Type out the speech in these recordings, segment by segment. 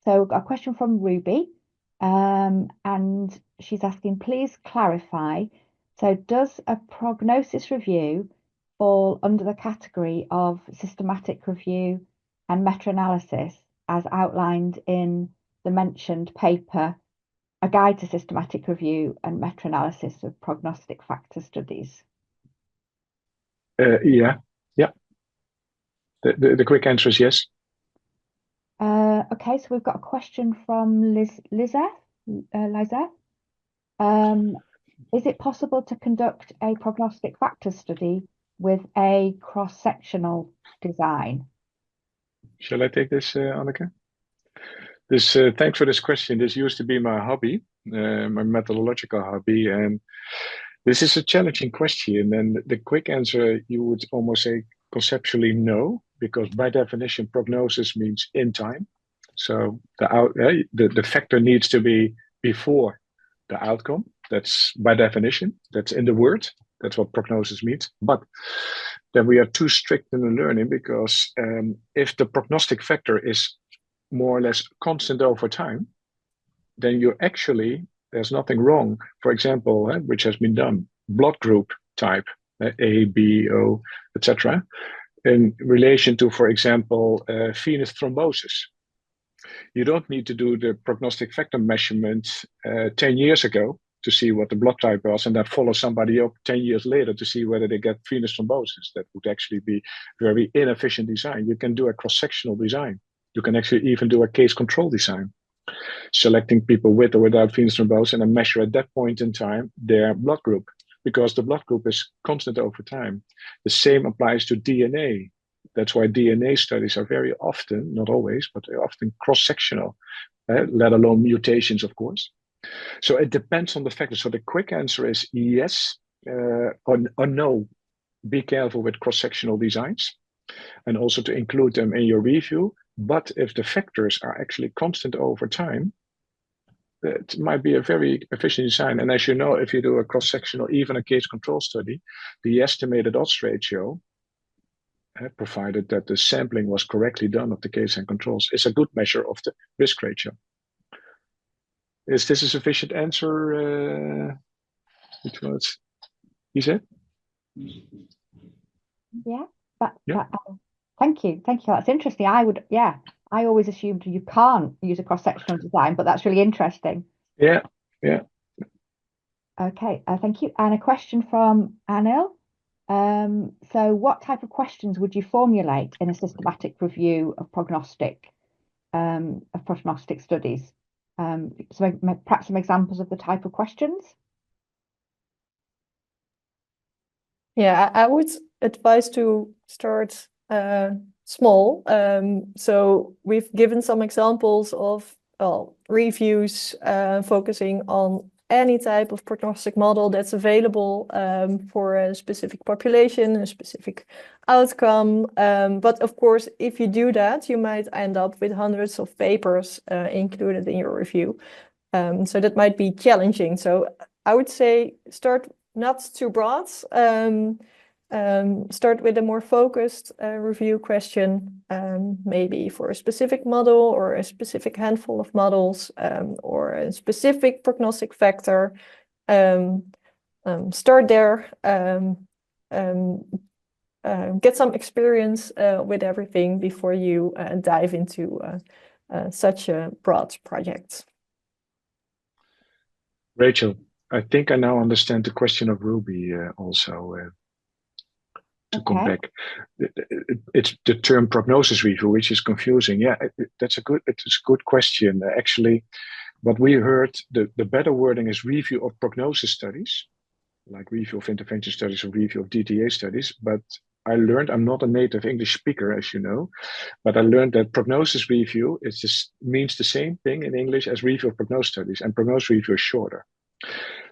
So we've got a question from Ruby, and she's asking, please clarify. So does a prognosis review fall under the category of systematic review and meta-analysis as outlined in the mentioned paper, A Guide to Systematic Review and Meta-Analysis of Prognostic Factor Studies? Yeah. The quick answer is yes. Okay, so we've got a question from Lizeth. Is it possible to conduct a prognostic factor study with a cross-sectional design? Shall I take this, Anneke? Thanks for this question. This used to be my hobby, my methodological hobby, and this is a challenging question. And the quick answer, you would almost say conceptually no, because by definition, prognosis means in time. So the factor needs to be before the outcome. That's by definition. That's in the word. That's what prognosis means. But then we are too strict in the learning because if the prognostic factor is more or less constant over time, then there's nothing wrong. For example, which has been done, blood group type, A, B, O, etc., in relation to, for example, venous thrombosis. You don't need to do the prognostic factor measurement 10 years ago to see what the blood type was, and then follow somebody up 10 years later to see whether they get venous thrombosis. That would actually be very inefficient design. You can do a cross-sectional design. You can actually even do a case control design, selecting people with or without venous thrombosis and then measure at that point in time their blood group, because the blood group is constant over time. The same applies to DNA. That's why DNA studies are very often, not always, but they're often cross-sectional, let alone mutations, of course. So it depends on the factor. So the quick answer is yes or no. Be careful with cross-sectional designs and also to include them in your review. But if the factors are actually constant over time, it might be a very efficient design. And as you know, if you do a cross-sectional, even a case control study, the estimated odds ratio, provided that the sampling was correctly done of the case and controls, is a good measure of the risk ratio. Is this a sufficient answer? Which was, you said? Yeah, thank you. That's interesting. I always assumed you can't use a cross-sectional design, but that's really interesting. Yeah. Okay, thank you. And a question from Anil. So what type of questions would you formulate in a systematic review of prognostic studies? So perhaps some examples of the type of questions? Yeah, I would advise to start small. So we've given some examples of reviews focusing on any type of prognostic model that's available for a specific population, a specific outcome. But of course, if you do that, you might end up with hundreds of papers included in your review. So that might be challenging. So I would say start not too broad. Start with a more focused review question, maybe for a specific model or a specific handful of models, or a specific prognostic factor. Start there, get some experience with everything before you dive into such a broad project. Rachel, I think I now understand the question of Ruby also. To come back, it's the term prognosis review, which is confusing. Yeah, it's a good question. Actually, what we heard, the better wording is review of prognosis studies, like review of intervention studies or review of DTA studies. But I learned, I'm not a native English speaker, as you know, but I learned that prognosis review means the same thing in English as review of prognosis studies, and prognosis review is shorter.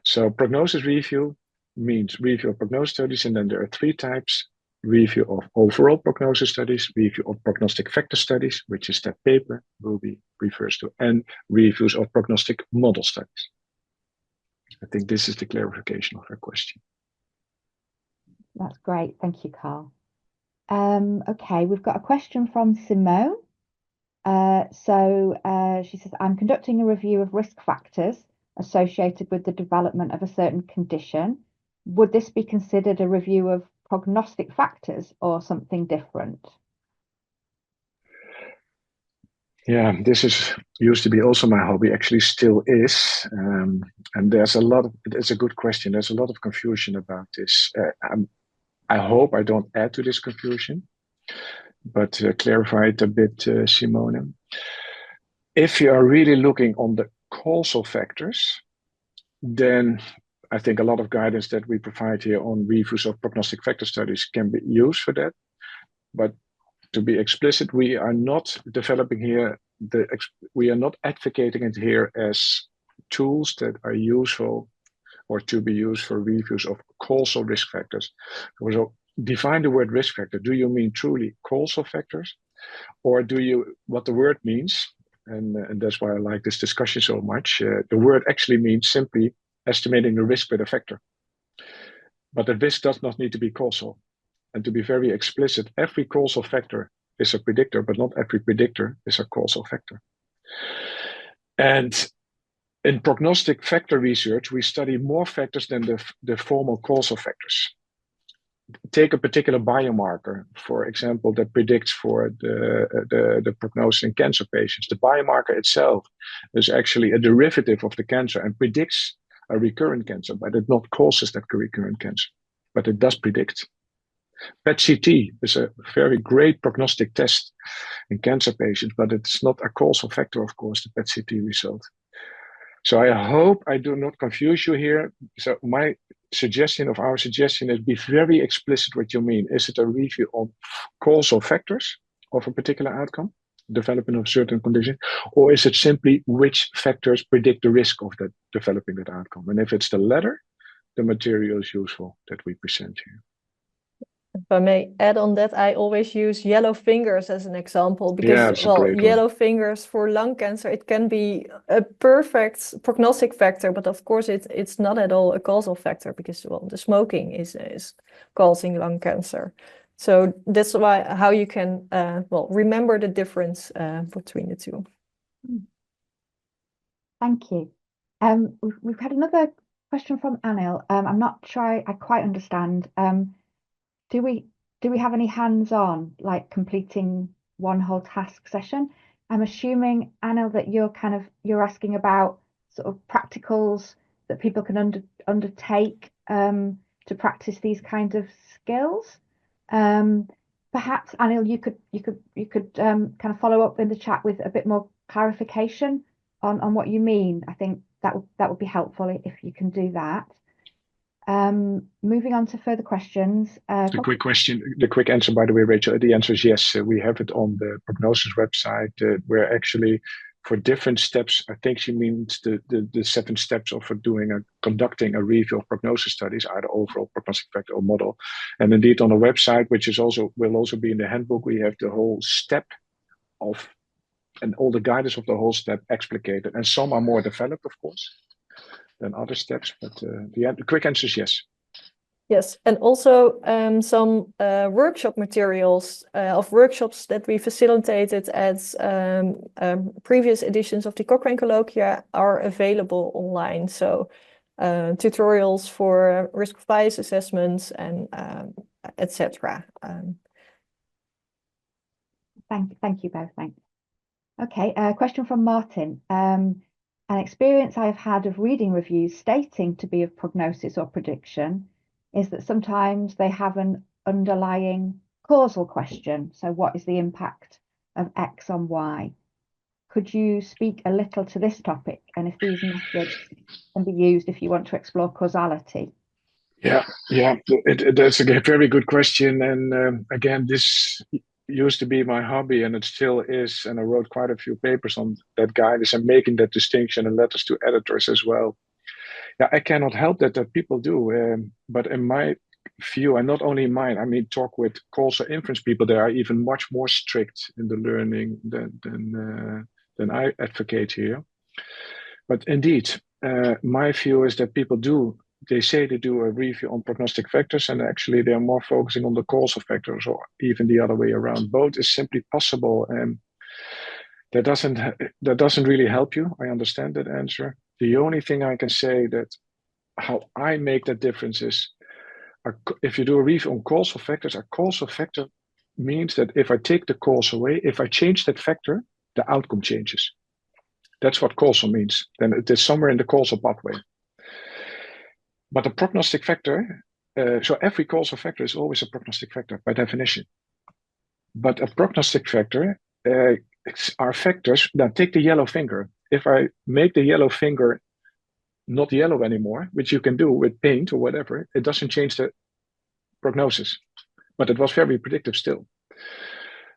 So prognosis review means review of prognosis studies, and then there are three types: review of overall prognosis studies, review of prognostic factor studies, which is that paper Ruby refers to, and reviews of prognostic model studies. I think this is the clarification of her question. That's great. Thank you, Carl. Okay, we've got a question from Simone. So she says, I'm conducting a review of risk factors associated with the development of a certain condition. Would this be considered a review of prognostic factors or something different? Yeah, this used to be also my hobby, actually still is. And it's a good question. There's a lot of confusion about this. I hope I don't add to this confusion, but clarify it a bit, Simone. If you are really looking on the causal factors, then I think a lot of guidance that we provide here on reviews of prognostic factor studies can be used for that. But to be explicit, we are not developing here, we are not advocating it here as tools that are useful or to be used for reviews of causal risk factors. So define the word risk factor. Do you mean truly causal factors? Or do you, what the word means, and that's why I like this discussion so much, the word actually means simply estimating the risk with a factor. But the risk does not need to be causal. And to be very explicit, every causal factor is a predictor, but not every predictor is a causal factor. And in prognostic factor research, we study more factors than the formal causal factors. Take a particular biomarker, for example, that predicts for the prognosis in cancer patients. The biomarker itself is actually a derivative of the cancer and predicts a recurrent cancer, but it not causes that recurrent cancer, but it does predict. PET-CT is a very great prognostic test in cancer patients, but it's not a causal factor, of course, the PET-CT result. So I hope I do not confuse you here. So my suggestion is be very explicit what you mean. Is it a review on causal factors of a particular outcome, development of certain condition, or is it simply which factors predict the risk of that developing that outcome? And if it's the latter, the material is useful that we present here. If I may add on that, I always use yellow fingers as an example because, yellow fingers for lung cancer, it can be a perfect prognostic factor, but of course it's not at all a causal factor because, the smoking is causing lung cancer. So that's why how you can, remember the difference between the two. Thank you. We've had another question from Anil. I'm not sure I quite understand. Do we have any hands-on, like completing one whole task session? I'm assuming, Anil, that you're asking about sort of practicals that people can undertake to practice these kinds of skills. Perhaps, Anil, you could kind of follow up in the chat with a bit more clarification on what you mean. I think that would be helpful if you can do that. Moving on to further questions. The quick answer, by the way, Rachel, the answer is yes. We have it on the prognosis website where actually for different steps, I think she means the 7 steps of conducting a review of prognosis studies, either overall prognostic factor or model. And indeed on the website, which will also be in the handbook, we have the whole step and all the guidance of the whole step explicated. And some are more developed, of course, than other steps, but the quick answer is yes. Yes, and also some workshop materials of workshops that we facilitated as previous editions of the Cochrane Colloquia are available online. So tutorials for risk of bias assessments and etc. Thank you both. Thanks. Okay, a question from Martin. An experience I've had of reading reviews stating to be of prognosis or prediction is that sometimes they have an underlying causal question. So what is the impact of X on Y? Could you speak a little to this topic and if these methods can be used if you want to explore causality? Yeah, that's a very good question. And again, this used to be my hobby and it still is. And I wrote quite a few papers on that guidance and making that distinction and letters to editors as well. Yeah, I cannot help that people do. But in my view, and not only mine, I mean, talk with causal inference people, they are even much more strict in the learning than I advocate here. But indeed, my view is that they say they do a review on prognostic factors, and actually they're more focusing on the causal factors, or even the other way around. Both is simply possible. And that doesn't really help you. I understand that answer. The only thing I can say that how I make that difference is, if you do a review on causal factors, a causal factor means that if I take the cause away, if I change that factor, the outcome changes. That's what causal means. Then it is somewhere in the causal pathway. But a prognostic factor, so every causal factor is always a prognostic factor by definition. But a prognostic factor are factors. Now take the yellow finger. If I make the yellow finger not yellow anymore, which you can do with paint or whatever, it doesn't change the prognosis. But it was very predictive still.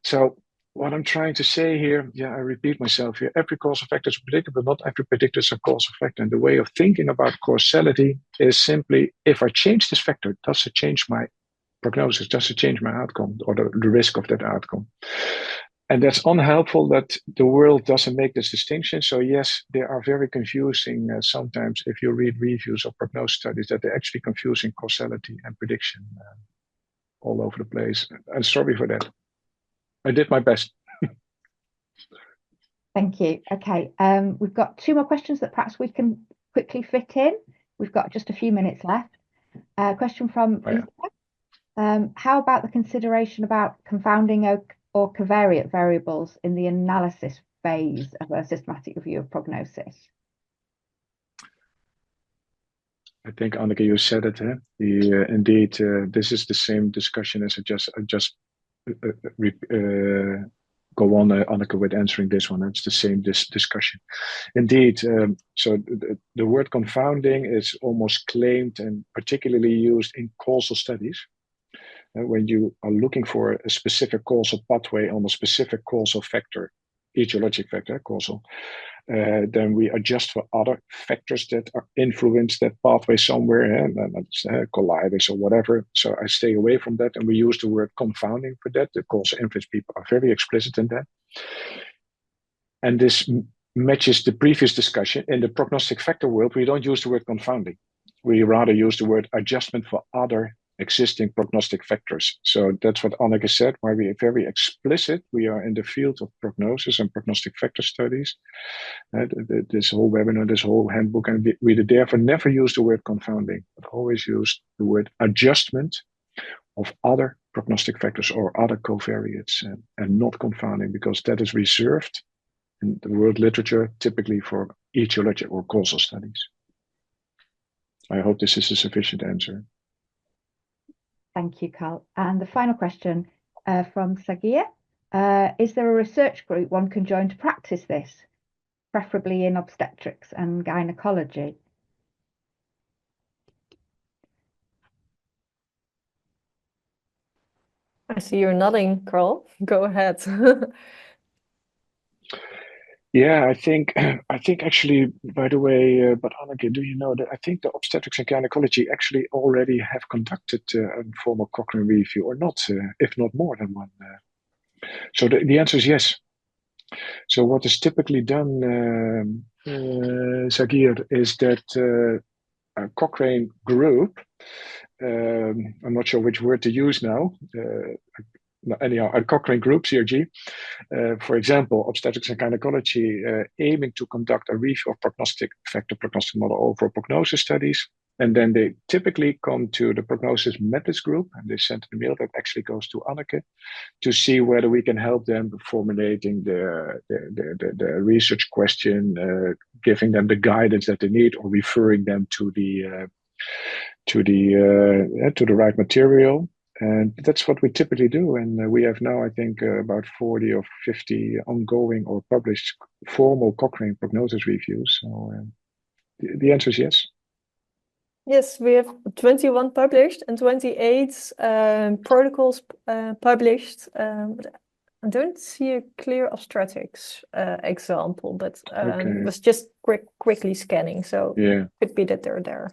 So what I'm trying to say here, I repeat myself here, every causal factor is predictable, not every predictor is a causal factor. And the way of thinking about causality is simply, if I change this factor, does it change my prognosis? Does it change my outcome or the risk of that outcome? And that's unhelpful that the world doesn't make this distinction. So yes, they are very confusing sometimes if you read reviews of prognosis studies, that they're actually confusing causality and prediction all over the place. I'm sorry for that. I did my best. Thank you. Okay, we've got 2 more questions that perhaps we can quickly fit in. We've got just a few minutes left. Question from Lisa. How about the consideration about confounding or covariate variables in the analysis phase of a systematic review of prognosis? I think Anneke, you said it. Indeed, this is the same discussion as I just go on, Anneke, with answering this one. It's the same discussion. Indeed, so the word confounding is almost claimed and particularly used in causal studies. When you are looking for a specific causal pathway on a specific causal factor, etiologic factor, causal, then we adjust for other factors that are influence that pathway somewhere, and colliders or whatever. So I stay away from that, and we use the word confounding for that. The causal influence people are very explicit in that. And this matches the previous discussion. In the prognostic factor world, we don't use the word confounding. We rather use the word adjustment for other existing prognostic factors. So that's what Anneke said, why we are very explicit. We are in the field of prognosis and prognostic factor studies. This whole webinar, this whole handbook, and we therefore never use the word confounding, but always use the word adjustment of other prognostic factors or other covariates, and not confounding, because that is reserved in the world literature typically for etiologic or causal studies. I hope this is a sufficient answer. Thank you, Carl. And the final question from Sagir. Is there a research group one can join to practice this, preferably in obstetrics and gynecology? I see you're nodding, Carl. Go ahead. Yeah, I think actually, by the way, but Anneke, do you know that I think the obstetrics and gynecology actually already have conducted a formal Cochrane review, or not, if not more than one. So the answer is yes. So what is typically done, Sagir, is that a Cochrane group, I'm not sure which word to use now, anyhow, a Cochrane group, CRG, for example, obstetrics and gynecology, aiming to conduct a review of prognostic factor, prognostic model over prognosis studies. And then they typically come to the prognosis methods group, and they send an email that actually goes to Anneke to see whether we can help them formulating the research question, giving them the guidance that they need, or referring them to the right material. And that's what we typically do. And we have now, I think, about 40 or 50 ongoing or published formal Cochrane prognosis reviews. So the answer is yes. Yes, we have 21 published and 28 protocols published. I don't see a clear obstetrics example, but Okay. was just quickly scanning, so Yeah. could be that they're there.